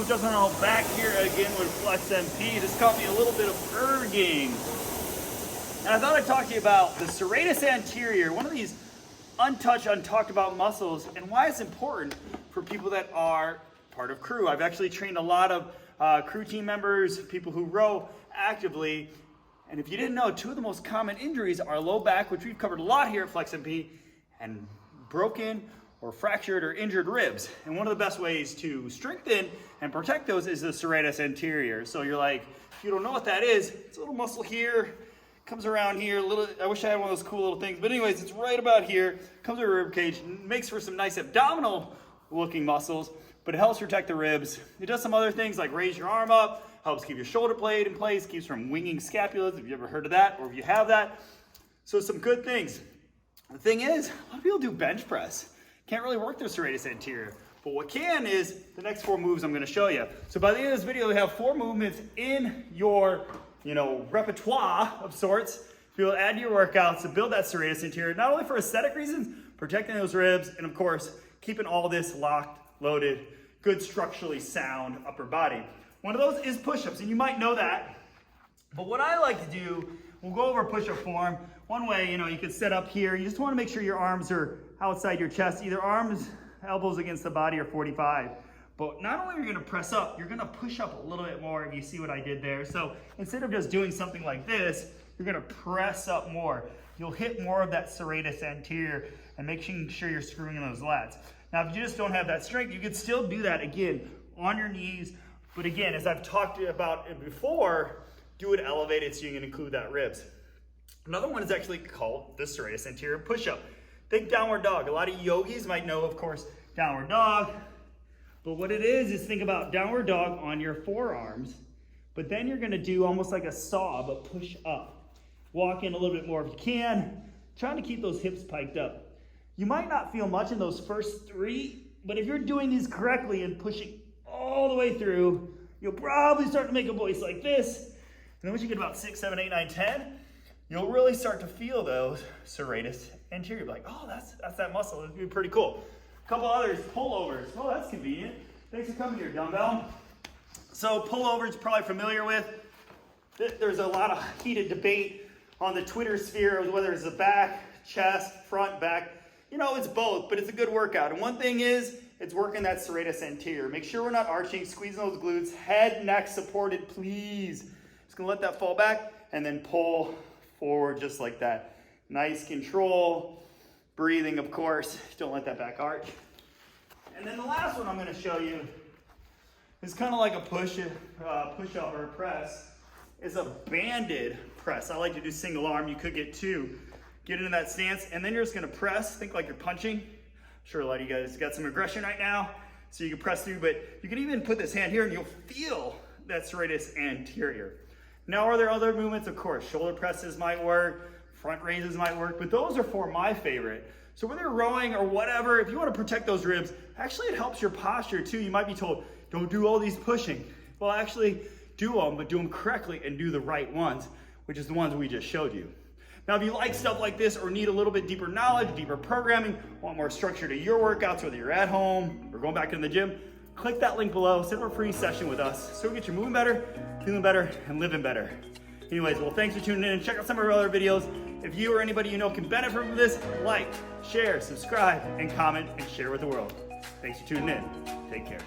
Justin back here again with Flex MP. This caught me a little bit of erging. And I thought I'd talk to you about the serratus anterior, one of these untouched, untalked about muscles, and why it's important for people that are part of crew. I've actually trained a lot of crew team members, people who row actively. And if you didn't know, two of the most common injuries are low back, which we've covered a lot here at Flex MP, and broken or fractured or injured ribs. And one of the best ways to strengthen and protect those is the serratus anterior. So you're like, if you don't know what that is, it's a little muscle here, comes around here, I wish I had one of those cool little things, but anyways, it's right about here, comes to the rib cage, makes for some nice abdominal looking muscles, but it helps protect the ribs. It does some other things like raise your arm up, helps keep your shoulder blade in place, keeps from winging scapulas, if you ever heard of that, or if you have that. So some good things. The thing is, a lot of people do bench press. Can't really work their serratus anterior. But what can is the next 4 moves I'm gonna show you. So by the end of this video, we have 4 movements in your repertoire of sorts to be able to add to your workouts to build that serratus anterior, not only for aesthetic reasons, protecting those ribs, and of course, keeping all this locked, loaded, good structurally sound upper body. One of those is push-ups, and you might know that. But what I like to do, we'll go over push-up form. One way, you can set up here. You just wanna make sure your arms are outside your chest, either arms, elbows against the body, or 45. But not only are you gonna press up, you're gonna push up a little bit more if you see what I did there. So instead of just doing something like this, you're gonna press up more. You'll hit more of that serratus anterior and making sure you're screwing in those lats. Now, if you just don't have that strength, you can still do that again on your knees. But again, as I've talked to you about it before, do it elevated so you can include that ribs. Another one is actually called the serratus anterior push-up. Think downward dog. A lot of yogis might know, of course, downward dog. But what it is think about downward dog on your forearms, but then you're gonna do almost like a saw, but push up. Walk in a little bit more if you can, trying to keep those hips piked up. You might not feel much in those first 3, but if you're doing these correctly and pushing all the way through, you'll probably start to make a voice like this. And then once you get about 6, 7, 8, 9, 10, you'll really start to feel those serratus anterior. Like, oh, that's that muscle. It'd be pretty cool. A couple others, pullovers. Oh, that's convenient. Thanks for coming here, dumbbell. So pullovers, you're probably familiar with. There's a lot of heated debate on the Twitter sphere of whether it's the back, chest, front, back. It's both, but it's a good workout. And one thing is, it's working that serratus anterior. Make sure we're not arching, squeezing those glutes, head, neck supported, please. Just gonna let that fall back and then pull forward just like that. Nice control, breathing, of course. Don't let that back arch. And then the last one I'm gonna show you is kind of like a push-up or a press. It's a banded press. I like to do single arm. You could get 2. Get into that stance, and then you're just gonna press. Think like you're punching. I'm sure a lot of you guys got some aggression right now, so you can press through, but you can even put this hand here and you'll feel that serratus anterior. Now, are there other movements? Of course, shoulder presses might work, front raises might work, but those are for my favorite. So whether you're rowing or whatever, if you wanna protect those ribs, actually it helps your posture too. You might be told, don't do all these pushing. Well, actually do them, but do them correctly and do the right ones, which is the ones we just showed you. Now, if you like stuff like this or need a little bit deeper knowledge, deeper programming, want more structure to your workouts, whether you're at home or going back in the gym, click that link below, set up a free session with us so we get you moving better, feeling better, and living better. Anyways, well, thanks for tuning in and check out some of our other videos. If you or anybody you know can benefit from this, like, share, subscribe, and comment, and share with the world. Thanks for tuning in. Take care.